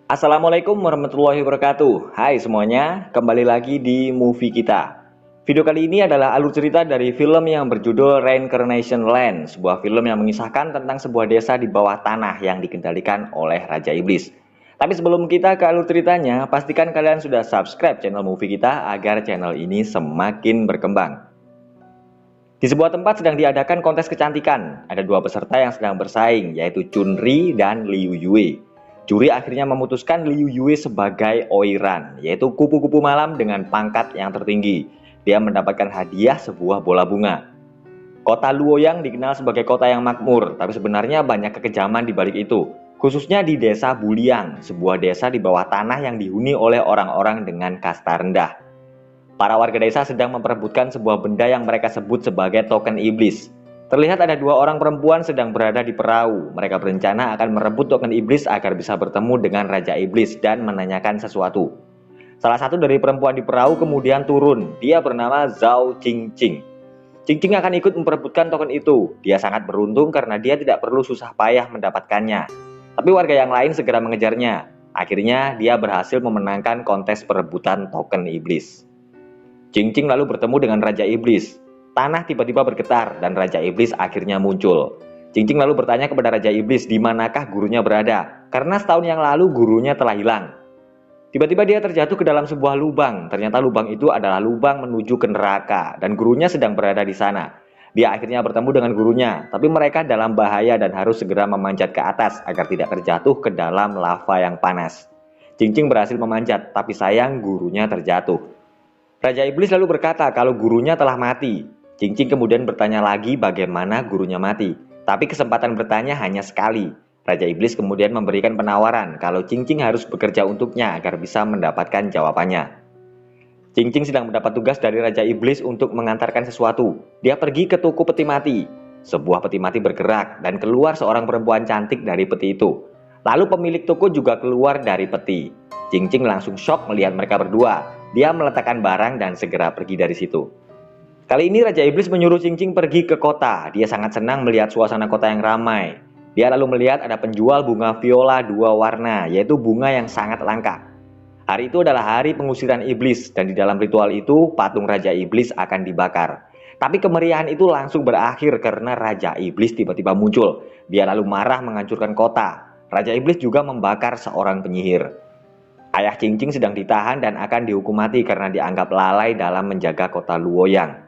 Assalamualaikum warahmatullahi wabarakatuh. Hai semuanya, kembali lagi di movie kita. Video kali ini adalah alur cerita dari film yang berjudul Reincarnation Land, sebuah film yang mengisahkan tentang sebuah desa di bawah tanah yang dikendalikan oleh Raja Iblis. Tapi sebelum kita ke alur ceritanya, pastikan kalian sudah subscribe channel movie kita agar channel ini semakin berkembang. Di sebuah tempat sedang diadakan kontes kecantikan. Ada dua peserta yang sedang bersaing, yaitu Chunri dan Liu Yue. Juri akhirnya memutuskan Liu Yue sebagai Oiran, yaitu kupu-kupu malam dengan pangkat yang tertinggi. Dia mendapatkan hadiah sebuah bola bunga. Kota Luoyang dikenal sebagai kota yang makmur, tapi sebenarnya banyak kekejaman di balik itu. Khususnya di desa Buliang, sebuah desa di bawah tanah yang dihuni oleh orang-orang dengan kasta rendah. Para warga desa sedang memperebutkan sebuah benda yang mereka sebut sebagai token iblis. Terlihat ada dua orang perempuan sedang berada di perahu. Mereka berencana akan merebut token iblis agar bisa bertemu dengan Raja Iblis dan menanyakan sesuatu. Salah satu dari perempuan di perahu kemudian turun. Dia bernama Zhao Qingqing. Qingqing akan ikut memperebutkan token itu. Dia sangat beruntung karena dia tidak perlu susah payah mendapatkannya. Tapi warga yang lain segera mengejarnya. Akhirnya dia berhasil memenangkan kontes perebutan token iblis. Qingqing lalu bertemu dengan Raja Iblis. Tanah tiba-tiba bergetar dan Raja Iblis akhirnya muncul. Qingqing lalu bertanya kepada Raja Iblis di manakah gurunya berada, karena setahun yang lalu gurunya telah hilang. Tiba-tiba dia terjatuh ke dalam sebuah lubang. Ternyata lubang itu adalah lubang menuju ke neraka dan gurunya sedang berada di sana. Dia akhirnya bertemu dengan gurunya, tapi mereka dalam bahaya dan harus segera memanjat ke atas agar tidak terjatuh ke dalam lava yang panas. Qingqing berhasil memanjat, tapi sayang gurunya terjatuh. Raja Iblis lalu berkata kalau gurunya telah mati. Qingqing kemudian bertanya lagi bagaimana gurunya mati. Tapi kesempatan bertanya hanya sekali. Raja Iblis kemudian memberikan penawaran kalau Qingqing harus bekerja untuknya agar bisa mendapatkan jawabannya. Qingqing sedang mendapat tugas dari Raja Iblis untuk mengantarkan sesuatu. Dia pergi ke toko peti mati. Sebuah peti mati bergerak dan keluar seorang perempuan cantik dari peti itu. Lalu pemilik toko juga keluar dari peti. Qingqing langsung shock melihat mereka berdua. Dia meletakkan barang dan segera pergi dari situ. Kali ini Raja Iblis menyuruh Qingqing pergi ke kota. Dia sangat senang melihat suasana kota yang ramai. Dia lalu melihat ada penjual bunga viola dua warna, yaitu bunga yang sangat langka. Hari itu adalah hari pengusiran iblis dan di dalam ritual itu patung Raja Iblis akan dibakar. Tapi kemeriahan itu langsung berakhir karena Raja Iblis tiba-tiba muncul. Dia lalu marah menghancurkan kota. Raja Iblis juga membakar seorang penyihir. Ayah Qingqing sedang ditahan dan akan dihukum mati karena dianggap lalai dalam menjaga kota Luoyang.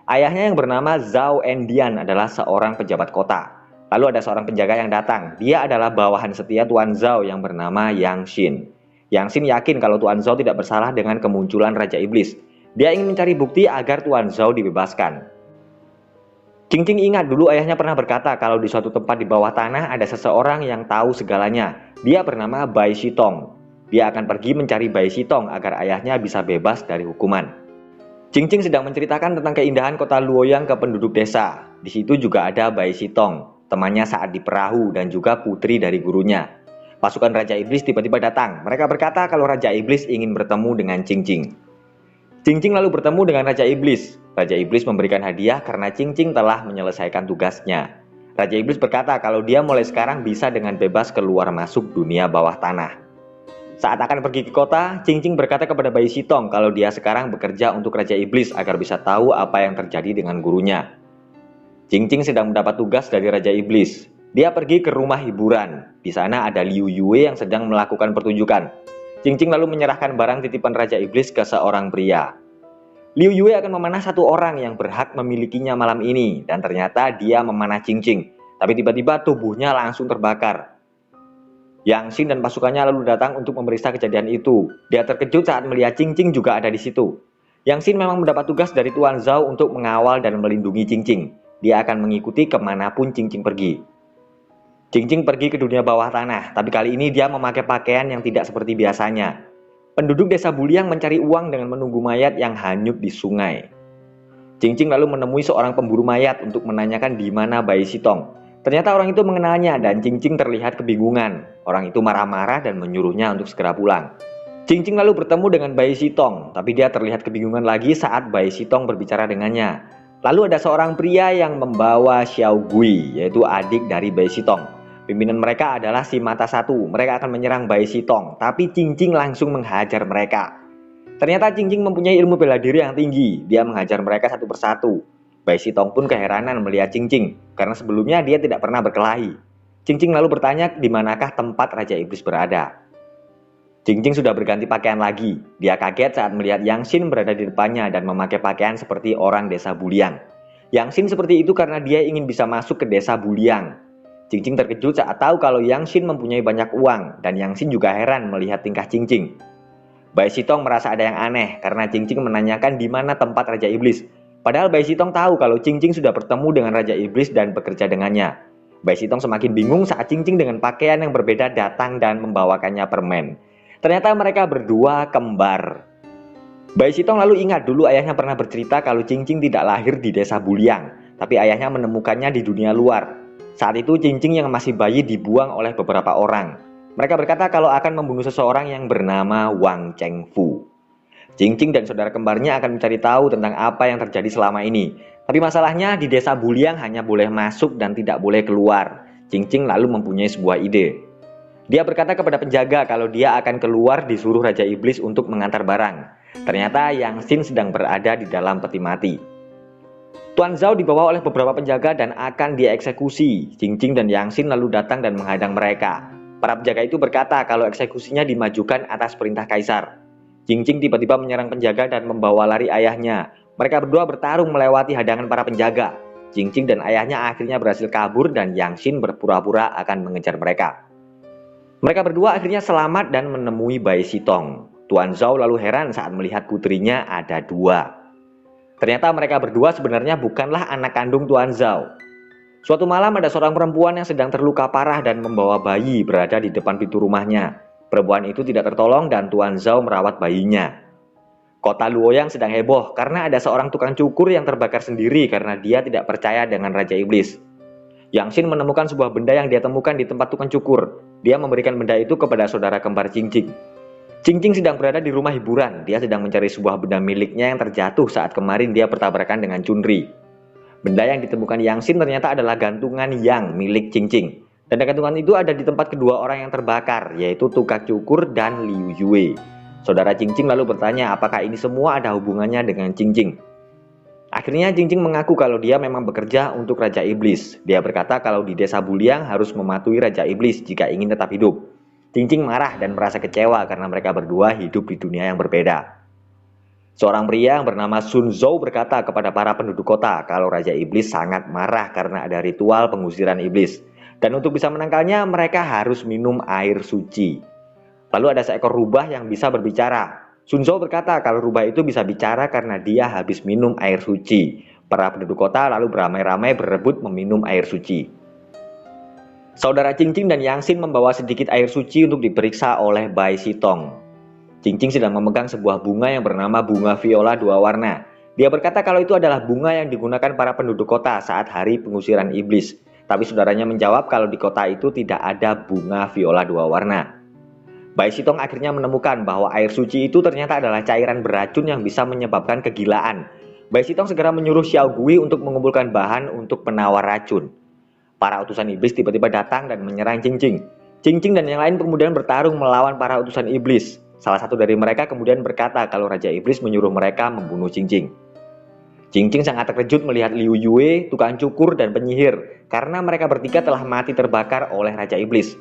Ayahnya yang bernama Zhao Endian adalah seorang pejabat kota. Lalu ada seorang penjaga yang datang. Dia adalah bawahan setia Tuan Zhao yang bernama Yang Xin. Yang Xin yakin kalau Tuan Zhao tidak bersalah dengan kemunculan Raja Iblis. Dia ingin mencari bukti agar Tuan Zhao dibebaskan. Qingqing ingat dulu ayahnya pernah berkata kalau di suatu tempat di bawah tanah ada seseorang yang tahu segalanya. Dia bernama Bai Shitong. Dia akan pergi mencari Bai Shitong agar ayahnya bisa bebas dari hukuman. Qingqing sedang menceritakan tentang keindahan kota Luoyang ke penduduk desa. Di situ juga ada Bai Shitong, temannya saat di perahu dan juga putri dari gurunya. Pasukan Raja Iblis tiba-tiba datang. Mereka berkata kalau Raja Iblis ingin bertemu dengan Qingqing. Qingqing lalu bertemu dengan Raja Iblis. Raja Iblis memberikan hadiah karena Qingqing telah menyelesaikan tugasnya. Raja Iblis berkata kalau dia mulai sekarang bisa dengan bebas keluar masuk dunia bawah tanah. Saat akan pergi ke kota, Qingqing berkata kepada Bai Shitong kalau dia sekarang bekerja untuk Raja Iblis agar bisa tahu apa yang terjadi dengan gurunya. Qingqing sedang mendapat tugas dari Raja Iblis. Dia pergi ke rumah hiburan. Di sana ada Liu Yue yang sedang melakukan pertunjukan. Qingqing lalu menyerahkan barang titipan Raja Iblis ke seorang pria. Liu Yue akan memanah satu orang yang berhak memilikinya malam ini dan ternyata dia memanah Qingqing. Tapi tiba-tiba tubuhnya langsung terbakar. Yang Xin dan pasukannya lalu datang untuk memeriksa kejadian itu. Dia terkejut saat melihat Qingqing juga ada di situ. Yang Xin memang mendapat tugas dari Tuan Zhao untuk mengawal dan melindungi Qingqing. Dia akan mengikuti kemanapun Qingqing pergi. Qingqing pergi ke dunia bawah tanah, tapi kali ini dia memakai pakaian yang tidak seperti biasanya. Penduduk desa Buliang mencari uang dengan menunggu mayat yang hanyut di sungai. Qingqing lalu menemui seorang pemburu mayat untuk menanyakan di mana Bai Shitong. Ternyata orang itu mengenalnya dan Qingqing terlihat kebingungan. Orang itu marah-marah dan menyuruhnya untuk segera pulang. Qingqing lalu bertemu dengan Bai Shitong, tapi dia terlihat kebingungan lagi saat Bai Shitong berbicara dengannya. Lalu ada seorang pria yang membawa Xiao Gui, yaitu adik dari Bai Shitong. Pimpinan mereka adalah si Mata Satu. Mereka akan menyerang Bai Sitong, tapi Cing langsung menghajar mereka. Ternyata Cing mempunyai ilmu bela diri yang tinggi. Dia menghajar mereka satu persatu. Bai Sitong pun keheranan melihat Cing karena sebelumnya dia tidak pernah berkelahi. Cing lalu bertanya di manakah tempat Raja Iblis berada. Cing sudah berganti pakaian lagi. Dia kaget saat melihat Yang Xin berada di depannya dan memakai pakaian seperti orang desa Buliang. Yang Xin seperti itu karena dia ingin bisa masuk ke desa Buliang. Cing terkejut saat tahu kalau Yang Xin mempunyai banyak uang, dan Yang Xin juga heran melihat tingkah Cing. Bai Sitong merasa ada yang aneh karena Cing menanyakan di mana tempat Raja Iblis. Padahal Bai Sitong tahu kalau Cing sudah bertemu dengan Raja Iblis dan bekerja dengannya. Bai Sitong semakin bingung saat Cing dengan pakaian yang berbeda datang dan membawakannya permen. Ternyata mereka berdua kembar. Bai Sitong lalu ingat dulu ayahnya pernah bercerita kalau Cing tidak lahir di desa Buliang, tapi ayahnya menemukannya di dunia luar. Saat itu Cing yang masih bayi dibuang oleh beberapa orang. Mereka berkata kalau akan membunuh seseorang yang bernama Wang Chengfu. Cing dan saudara kembarnya akan mencari tahu tentang apa yang terjadi selama ini. Tapi masalahnya di desa Buliang hanya boleh masuk dan tidak boleh keluar. Cing lalu mempunyai sebuah ide. Dia berkata kepada penjaga kalau dia akan keluar disuruh Raja Iblis untuk mengantar barang. Ternyata Yang Xin sedang berada di dalam peti mati. Tuan Zhao dibawa oleh beberapa penjaga dan akan dieksekusi. Cing dan Yang Xin lalu datang dan menghadang mereka. Para penjaga itu berkata kalau eksekusinya dimajukan atas perintah kaisar. Cing tiba-tiba menyerang penjaga dan membawa lari ayahnya. Mereka berdua bertarung melewati hadangan para penjaga. Cing dan ayahnya akhirnya berhasil kabur dan Yang Xin berpura-pura akan mengejar mereka. Mereka berdua akhirnya selamat dan menemui Bai Sitong. Tuan Zhao lalu heran saat melihat putrinya ada dua. Ternyata mereka berdua sebenarnya bukanlah anak kandung Tuan Zhao. Suatu malam ada seorang perempuan yang sedang terluka parah dan membawa bayi berada di depan pintu rumahnya. Perempuan itu tidak tertolong dan Tuan Zhao merawat bayinya. Kota Luoyang sedang heboh karena ada seorang tukang cukur yang terbakar sendiri karena dia tidak percaya dengan Raja Iblis. Yang Xin menemukan sebuah benda yang dia temukan di tempat tukang cukur. Dia memberikan benda itu kepada saudara kembar Cing. Cing sedang berada di rumah hiburan. Dia sedang mencari sebuah benda miliknya yang terjatuh saat kemarin dia bertabrakan dengan Chunri. Benda yang ditemukan Yang Xin ternyata adalah gantungan Yang milik Cing. Dan gantungan itu ada di tempat kedua orang yang terbakar, yaitu tukang cukur dan Liu Yue. Saudara Cing lalu bertanya apakah ini semua ada hubungannya dengan Cing. Akhirnya Cing mengaku kalau dia memang bekerja untuk Raja Iblis. Dia berkata kalau di desa Buliang harus mematuhi Raja Iblis jika ingin tetap hidup. Cing marah dan merasa kecewa karena mereka berdua hidup di dunia yang berbeda. Seorang pria yang bernama Sun Zhou berkata kepada para penduduk kota kalau Raja Iblis sangat marah karena ada ritual pengusiran iblis. Dan untuk bisa menangkalnya mereka harus minum air suci. Lalu ada seekor rubah yang bisa berbicara. Sun Zhou berkata kalau rubah itu bisa bicara karena dia habis minum air suci. Para penduduk kota lalu beramai-ramai berebut meminum air suci. Saudara Cing dan Yang Xin membawa sedikit air suci untuk diperiksa oleh Bai Sitong. Cing sedang memegang sebuah bunga yang bernama bunga viola dua warna. Dia berkata kalau itu adalah bunga yang digunakan para penduduk kota saat hari pengusiran iblis. Tapi saudaranya menjawab kalau di kota itu tidak ada bunga viola dua warna. Bai Sitong akhirnya menemukan bahwa air suci itu ternyata adalah cairan beracun yang bisa menyebabkan kegilaan. Bai Sitong segera menyuruh Xiao Gui untuk mengumpulkan bahan untuk penawar racun. Para utusan iblis tiba-tiba datang dan menyerang Cing. Cing dan yang lain kemudian bertarung melawan para utusan iblis. Salah satu dari mereka kemudian berkata kalau Raja Iblis menyuruh mereka membunuh Cing. Cing sangat terkejut melihat Liu Yue, tukang cukur, dan penyihir karena mereka bertiga telah mati terbakar oleh Raja Iblis.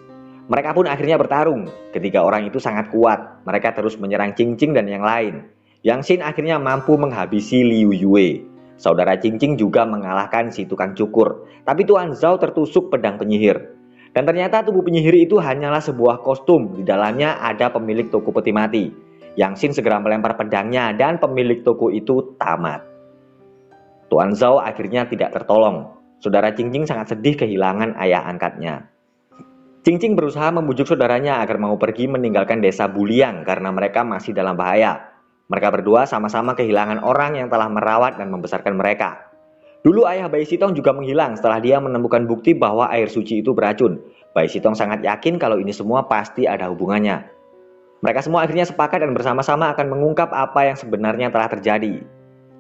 Mereka pun akhirnya bertarung. Ketiga orang itu sangat kuat. Mereka terus menyerang Cing dan yang lain. Yang Xin akhirnya mampu menghabisi Liu Yue. Saudara Cing juga mengalahkan si tukang cukur. Tapi Tuan Zhao tertusuk pedang penyihir. Dan ternyata tubuh penyihir itu hanyalah sebuah kostum. Di dalamnya ada pemilik toko peti mati. Yang Xin segera melempar pedangnya dan pemilik toko itu tamat. Tuan Zhao akhirnya tidak tertolong. Saudara Cing sangat sedih kehilangan ayah angkatnya. Cing berusaha membujuk saudaranya agar mau pergi meninggalkan desa Buliang karena mereka masih dalam bahaya. Mereka berdua sama-sama kehilangan orang yang telah merawat dan membesarkan mereka. Dulu ayah Bai Sitong juga menghilang setelah dia menemukan bukti bahwa air suci itu beracun. Bai Sitong sangat yakin kalau ini semua pasti ada hubungannya. Mereka semua akhirnya sepakat dan bersama-sama akan mengungkap apa yang sebenarnya telah terjadi.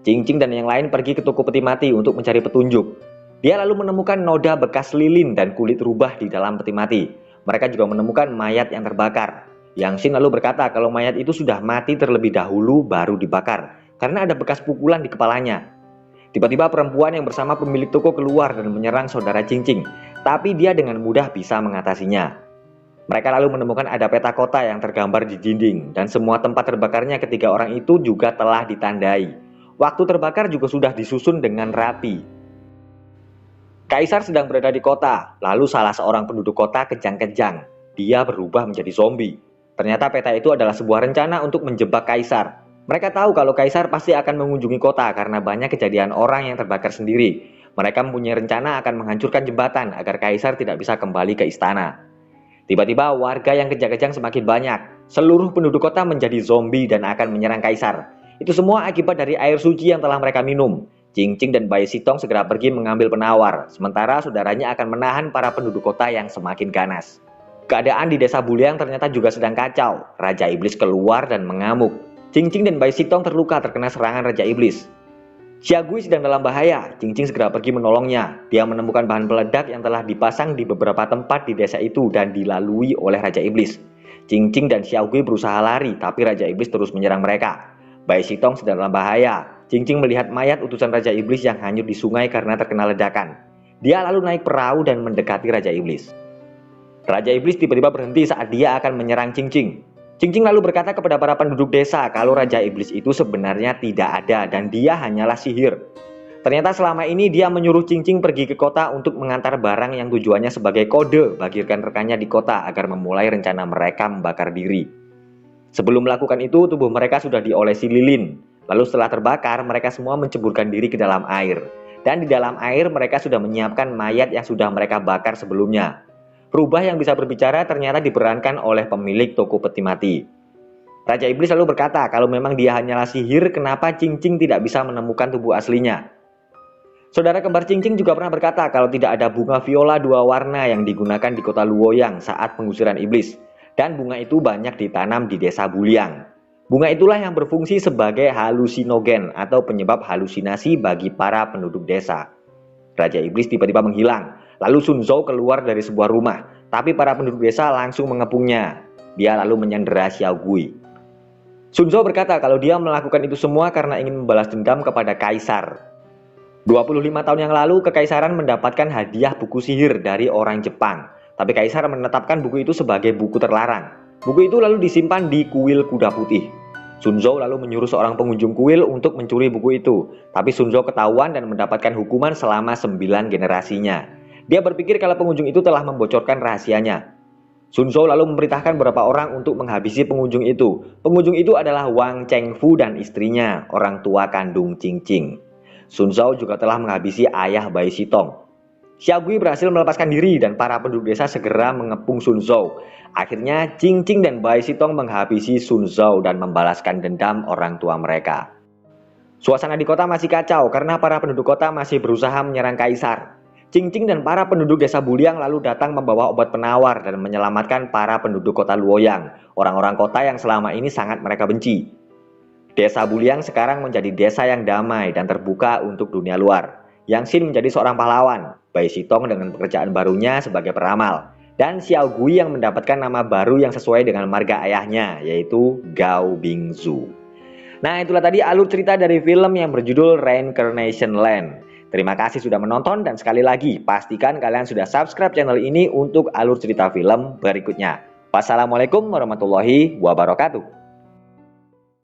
Cing dan yang lain pergi ke toko peti mati untuk mencari petunjuk. Dia lalu menemukan noda bekas lilin dan kulit rubah di dalam peti mati. Mereka juga menemukan mayat yang terbakar. Yang Shin lalu berkata kalau mayat itu sudah mati terlebih dahulu baru dibakar, karena ada bekas pukulan di kepalanya. Tiba-tiba perempuan yang bersama pemilik toko keluar dan menyerang saudara Cing-Cing, tapi dia dengan mudah bisa mengatasinya. Mereka lalu menemukan ada peta kota yang tergambar di dinding, dan semua tempat terbakarnya ketiga orang itu juga telah ditandai. Waktu terbakar juga sudah disusun dengan rapi. Kaisar sedang berada di kota, lalu salah seorang penduduk kota kejang-kejang. Dia berubah menjadi zombie. Ternyata peta itu adalah sebuah rencana untuk menjebak Kaisar. Mereka tahu kalau Kaisar pasti akan mengunjungi kota karena banyak kejadian orang yang terbakar sendiri. Mereka mempunyai rencana akan menghancurkan jembatan agar Kaisar tidak bisa kembali ke istana. Tiba-tiba warga yang kejang-kejang semakin banyak. Seluruh penduduk kota menjadi zombie dan akan menyerang Kaisar. Itu semua akibat dari air suci yang telah mereka minum. Cing-Cing dan Bai Sitong segera pergi mengambil penawar, sementara saudaranya akan menahan para penduduk kota yang semakin ganas. Keadaan di desa Buliang ternyata juga sedang kacau. Raja Iblis keluar dan mengamuk. Cing-Cing dan Bai Sitong terluka terkena serangan Raja Iblis. Xia Gui sedang dalam bahaya. Cing-Cing segera pergi menolongnya. Dia menemukan bahan peledak yang telah dipasang di beberapa tempat di desa itu dan dilalui oleh Raja Iblis. Cing-Cing dan Xia Gui berusaha lari, tapi Raja Iblis terus menyerang mereka. Bai Sitong sedang dalam bahaya. Cing-Cing melihat mayat utusan Raja Iblis yang hanyut di sungai karena terkena ledakan. Dia lalu naik perahu dan mendekati Raja Iblis. Raja Iblis tiba-tiba berhenti saat dia akan menyerang Cing-Cing. Cing-Cing lalu berkata kepada para penduduk desa kalau Raja Iblis itu sebenarnya tidak ada dan dia hanyalah sihir. Ternyata selama ini dia menyuruh Cing-Cing pergi ke kota untuk mengantar barang yang tujuannya sebagai kode bagi rekan-rekannya di kota agar memulai rencana mereka membakar diri. Sebelum melakukan itu, tubuh mereka sudah diolesi lilin. Lalu setelah terbakar, mereka semua menceburkan diri ke dalam air. Dan di dalam air mereka sudah menyiapkan mayat yang sudah mereka bakar sebelumnya. Rubah yang bisa berbicara ternyata diperankan oleh pemilik toko peti mati. Raja Iblis lalu berkata kalau memang dia hanyalah sihir, kenapa Cing-Cing tidak bisa menemukan tubuh aslinya. Saudara kembar Cing-Cing juga pernah berkata kalau tidak ada bunga viola dua warna yang digunakan di kota Luoyang saat pengusiran iblis. Dan bunga itu banyak ditanam di desa Buliang. Bunga itulah yang berfungsi sebagai halusinogen atau penyebab halusinasi bagi para penduduk desa. Raja Iblis tiba-tiba menghilang, lalu Sun Zhou keluar dari sebuah rumah, tapi para penduduk desa langsung mengepungnya. Dia lalu menyandera Xiao Gui. Sun Zhou berkata kalau dia melakukan itu semua karena ingin membalas dendam kepada Kaisar. 25 tahun yang lalu, Kekaisaran mendapatkan hadiah buku sihir dari orang Jepang, tapi Kaisar menetapkan buku itu sebagai buku terlarang. Buku itu lalu disimpan di kuil kuda putih. Sun Zhou lalu menyuruh seorang pengunjung kuil untuk mencuri buku itu. Tapi Sun Zhou ketahuan dan mendapatkan hukuman selama 9 generasinya. Dia berpikir kalau pengunjung itu telah membocorkan rahasianya. Sun Zhou lalu memerintahkan beberapa orang untuk menghabisi pengunjung itu. Pengunjung itu adalah Wang Chengfu dan istrinya, orang tua kandung Cing-Cing. Sun Zhou juga telah menghabisi ayah Bai Sitong. Xia Gui berhasil melepaskan diri dan para penduduk desa segera mengepung Sun Zhou. Akhirnya Cing-Cing dan Bai Sitong menghabisi Sun Zhou dan membalaskan dendam orang tua mereka. Suasana di kota masih kacau karena para penduduk kota masih berusaha menyerang Kaisar. Cing-Cing dan para penduduk desa Buliang lalu datang membawa obat penawar dan menyelamatkan para penduduk kota Luoyang, orang-orang kota yang selama ini sangat mereka benci. Desa Buliang sekarang menjadi desa yang damai dan terbuka untuk dunia luar. Yang Shin menjadi seorang pahlawan, Bai Sitong dengan pekerjaan barunya sebagai peramal, dan Xiao Gui yang mendapatkan nama baru yang sesuai dengan marga ayahnya, yaitu Gao Bingzu. Nah, itulah tadi alur cerita dari film yang berjudul Reincarnation Land. Terima kasih sudah menonton dan sekali lagi pastikan kalian sudah subscribe channel ini untuk alur cerita film berikutnya. Wassalamualaikum warahmatullahi wabarakatuh.